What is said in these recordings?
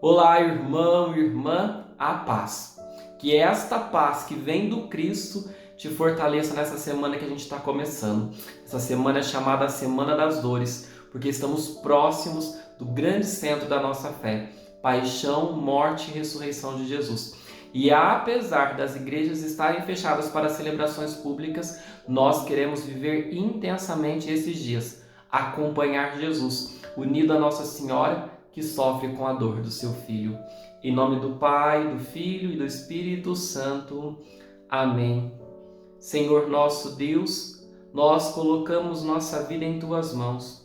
Olá, irmão, irmã, a paz. Que esta paz que vem do Cristo te fortaleça nessa semana que a gente está começando. Essa semana é chamada a Semana das Dores, porque estamos próximos do grande centro da nossa fé, paixão, morte e ressurreição de Jesus. E apesar das igrejas estarem fechadas para celebrações públicas, nós queremos viver intensamente esses dias, acompanhar Jesus, unido a Nossa Senhora, que sofre com a dor do seu Filho. Em nome do Pai, do Filho e do Espírito Santo. Amém. Senhor nosso Deus, nós colocamos nossa vida em Tuas mãos.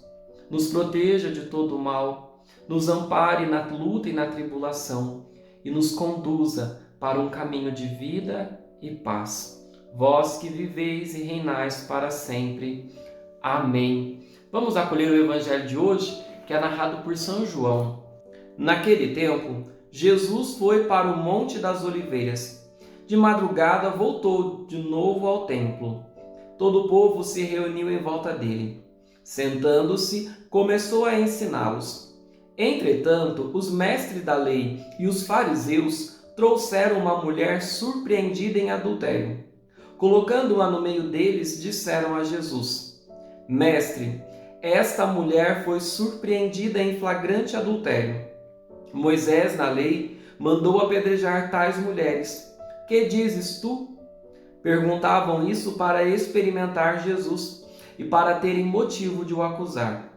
Nos proteja de todo o mal, nos ampare na luta e na tribulação e nos conduza para um caminho de vida e paz. Vós que viveis e reinais para sempre. Amém. Vamos acolher o Evangelho de hoje, que é narrado por São João. Naquele tempo, Jesus foi para o Monte das Oliveiras. De madrugada voltou de novo ao templo. Todo o povo se reuniu em volta dele. Sentando-se, começou a ensiná-los. Entretanto, os mestres da lei e os fariseus trouxeram uma mulher surpreendida em adultério. Colocando-a no meio deles, disseram a Jesus: Mestre, esta mulher foi surpreendida em flagrante adultério. Moisés, na lei, mandou apedrejar tais mulheres. Que dizes tu? Perguntavam isso para experimentar Jesus e para terem motivo de o acusar.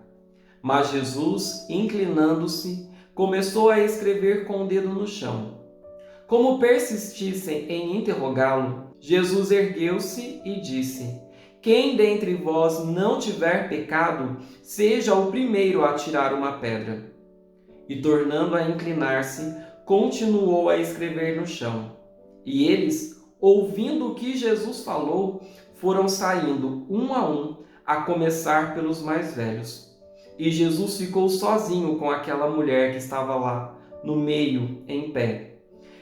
Mas Jesus, inclinando-se, começou a escrever com o dedo no chão. Como persistissem em interrogá-lo, Jesus ergueu-se e disse: Quem dentre vós não tiver pecado, seja o primeiro a tirar uma pedra. E tornando a inclinar-se, continuou a escrever no chão. E eles, ouvindo o que Jesus falou, foram saindo um, a começar pelos mais velhos. E Jesus ficou sozinho com aquela mulher que estava lá, no meio, em pé.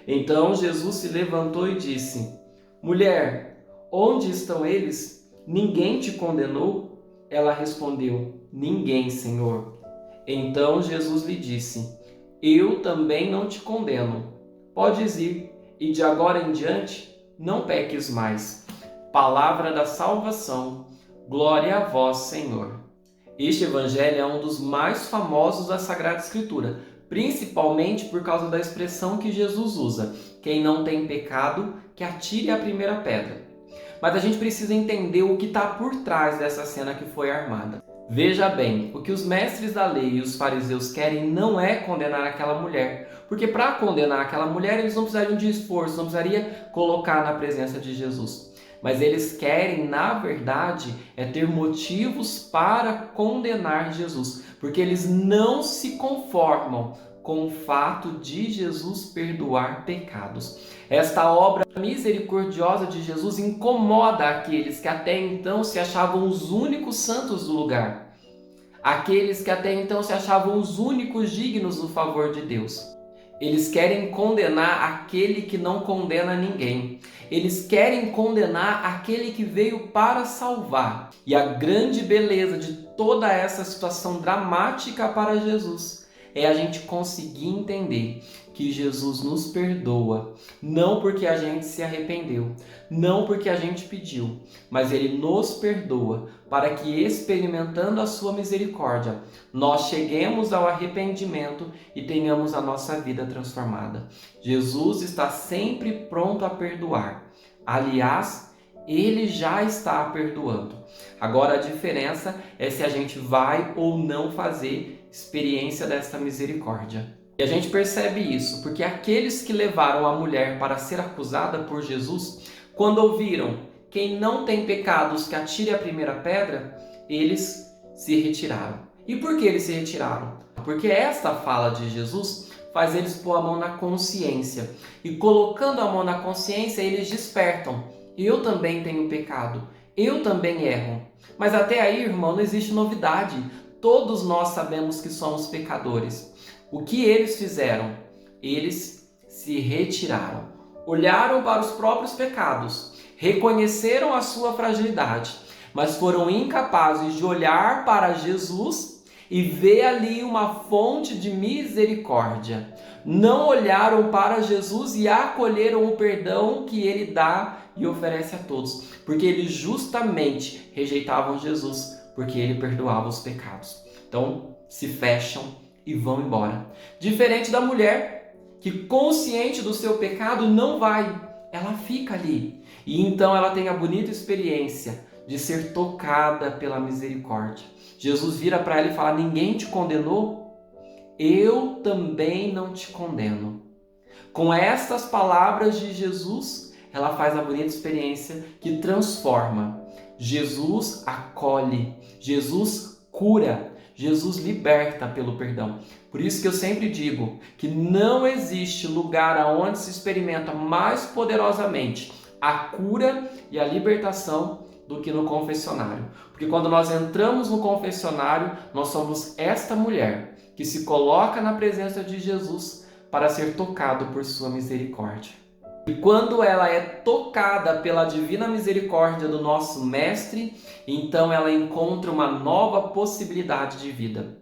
Então Jesus se levantou e disse: Mulher, onde estão eles? Ninguém te condenou? Ela respondeu: Ninguém, Senhor. Então Jesus lhe disse: Eu também não te condeno. Podes ir, e de agora em diante não peques mais. Palavra da salvação. Glória a vós, Senhor. Este evangelho é um dos mais famosos da Sagrada Escritura, principalmente por causa da expressão que Jesus usa: quem não tem pecado, que atire a primeira pedra. Mas a gente precisa entender o que está por trás dessa cena que foi armada. Veja bem, o que os mestres da lei e os fariseus querem não é condenar aquela mulher, porque para condenar aquela mulher eles não precisariam de esforço, não precisaria colocar na presença de Jesus. Mas eles querem, na verdade, ter motivos para condenar Jesus, porque eles não se conformam com o fato de Jesus perdoar pecados. Esta obra misericordiosa de Jesus incomoda aqueles que até então se achavam os únicos santos do lugar, aqueles que até então se achavam os únicos dignos do favor de Deus. Eles querem condenar aquele que não condena ninguém. Eles querem condenar aquele que veio para salvar. E a grande beleza de toda essa situação dramática para Jesus é a gente conseguir entender que Jesus nos perdoa, não porque a gente se arrependeu, não porque a gente pediu, mas Ele nos perdoa para que, experimentando a sua misericórdia, nós cheguemos ao arrependimento e tenhamos a nossa vida transformada. Jesus está sempre pronto a perdoar. Aliás, Ele já está perdoando. Agora a diferença é se a gente vai ou não fazer experiência desta misericórdia. E a gente percebe isso porque aqueles que levaram a mulher para ser acusada por Jesus, quando ouviram quem não tem pecados que atire a primeira pedra, eles se retiraram. E por que eles se retiraram? Porque esta fala de Jesus faz eles pôr a mão na consciência. E colocando a mão na consciência, eles despertam. Eu também tenho pecado. Eu também erro. Mas até aí, irmão, não existe novidade. Todos nós sabemos que somos pecadores. O que eles fizeram? Eles se retiraram. Olharam para os próprios pecados. Reconheceram a sua fragilidade. Mas foram incapazes de olhar para Jesus e ver ali uma fonte de misericórdia. não olharam para Jesus e acolheram o perdão que ele dá e oferece a todos, porque eles justamente rejeitavam Jesus, porque ele perdoava os pecados. Então, se fecham e vão embora. Diferente da mulher, que consciente do seu pecado não vai, ela fica ali. E então ela tem a bonita experiência de ser tocada pela misericórdia. Jesus vira para ela e fala: ninguém te condenou? Eu também não te condeno. Com estas palavras de Jesus, ela faz a bonita experiência que transforma. Jesus acolhe, Jesus cura, Jesus liberta pelo perdão. Por isso que eu sempre digo que não existe lugar aonde se experimenta mais poderosamente a cura e a libertação do que no confessionário. Porque quando nós entramos no confessionário, nós somos esta mulher que se coloca na presença de Jesus para ser tocado por sua misericórdia. E quando ela é tocada pela divina misericórdia do nosso Mestre, então ela encontra uma nova possibilidade de vida.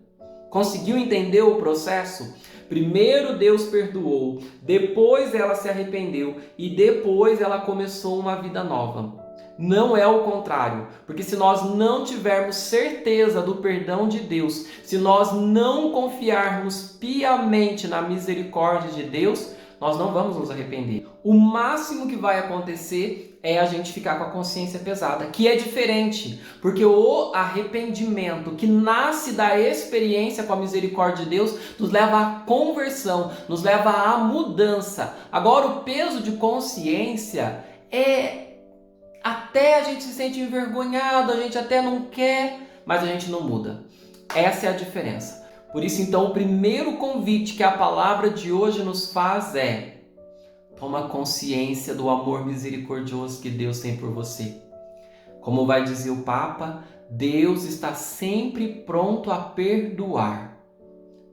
Conseguiu entender o processo? Primeiro Deus perdoou, depois ela se arrependeu e depois ela começou uma vida nova. Não é o contrário, porque se nós não tivermos certeza do perdão de Deus, se nós não confiarmos piamente na misericórdia de Deus, nós não vamos nos arrepender. O máximo que vai acontecer é a gente ficar com a consciência pesada, que é diferente, porque o arrependimento que nasce da experiência com a misericórdia de Deus nos leva à conversão, nos leva à mudança. Agora, o peso de consciência até a gente se sente envergonhado, a gente até não quer, mas a gente não muda. Essa é a diferença. Por isso, então, o primeiro convite que a palavra de hoje nos faz é: toma consciência do amor misericordioso que Deus tem por você. Como vai dizer o Papa, Deus está sempre pronto a perdoar.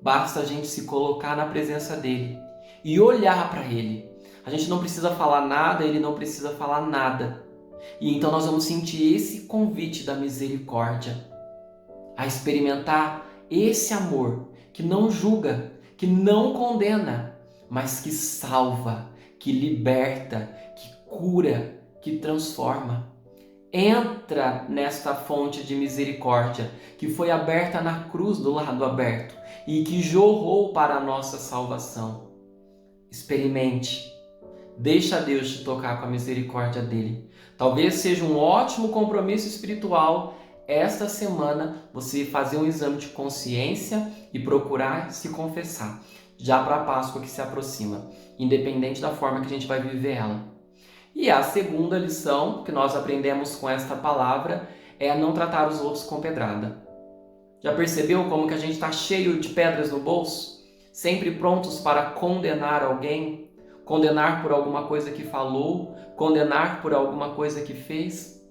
Basta a gente se colocar na presença dele e olhar para ele. A gente não precisa falar nada, ele não precisa falar nada. E então nós vamos sentir esse convite da misericórdia, a experimentar esse amor que não julga, que não condena, mas que salva, que liberta, que cura, que transforma. Entra nesta fonte de misericórdia que foi aberta na cruz do lado aberto e que jorrou para a nossa salvação. Experimente. Deixa Deus te tocar com a misericórdia dele. Talvez seja um ótimo compromisso espiritual esta semana você fazer um exame de consciência e procurar se confessar, já para a Páscoa que se aproxima, independente da forma que a gente vai viver ela. E a segunda lição que nós aprendemos com esta palavra é a não tratar os outros com pedrada. Já percebeu como que a gente está cheio de pedras no bolso? Sempre prontos para condenar alguém? Condenar por alguma coisa que falou, condenar por alguma coisa que fez?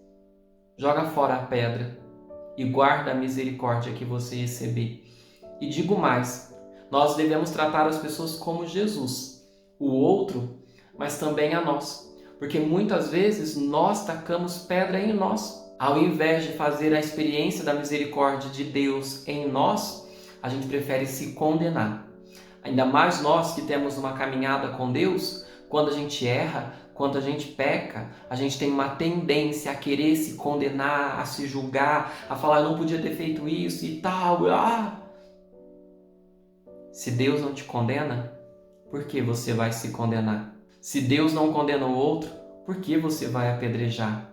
Joga fora a pedra e guarda a misericórdia que você receber. E digo mais, nós devemos tratar as pessoas como Jesus, o outro, mas também a nós, porque muitas vezes nós tacamos pedra em nós. Ao invés de fazer a experiência da misericórdia de Deus em nós, a gente prefere se condenar. Ainda mais nós que temos uma caminhada com Deus, quando a gente erra, quando a gente peca, a gente tem uma tendência a querer se condenar, a se julgar, a falar: eu não podia ter feito isso e tal. Se Deus não te condena, por que você vai se condenar? Se Deus não condena o outro, por que você vai apedrejar?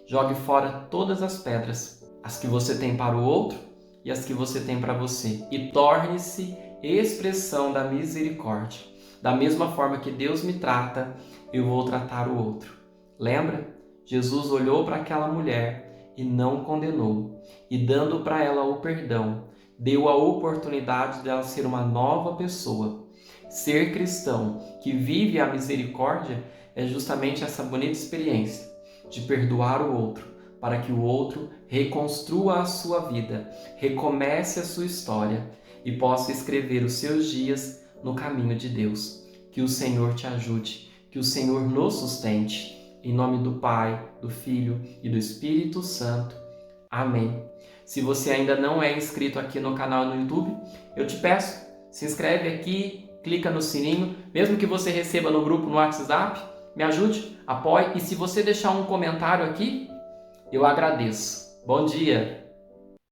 Jogue fora todas as pedras, as que você tem para o outro e as que você tem para você, e torne-se expressão da misericórdia. Da mesma forma que Deus me trata, eu vou tratar o outro. Lembra? Jesus olhou para aquela mulher e não condenou, e dando para ela o perdão, deu a oportunidade dela ser uma nova pessoa. Ser cristão que vive a misericórdia é justamente essa bonita experiência de perdoar o outro, para que o outro reconstrua a sua vida, recomece a sua história e possa escrever os seus dias no caminho de Deus. Que o Senhor te ajude, que o Senhor nos sustente. Em nome do Pai, do Filho e do Espírito Santo. Amém. Se você ainda não é inscrito aqui no canal no YouTube, eu te peço, se inscreve aqui, clica no sininho, mesmo que você receba no grupo no WhatsApp, me ajude, apoie, e se você deixar um comentário aqui, eu agradeço. Bom dia!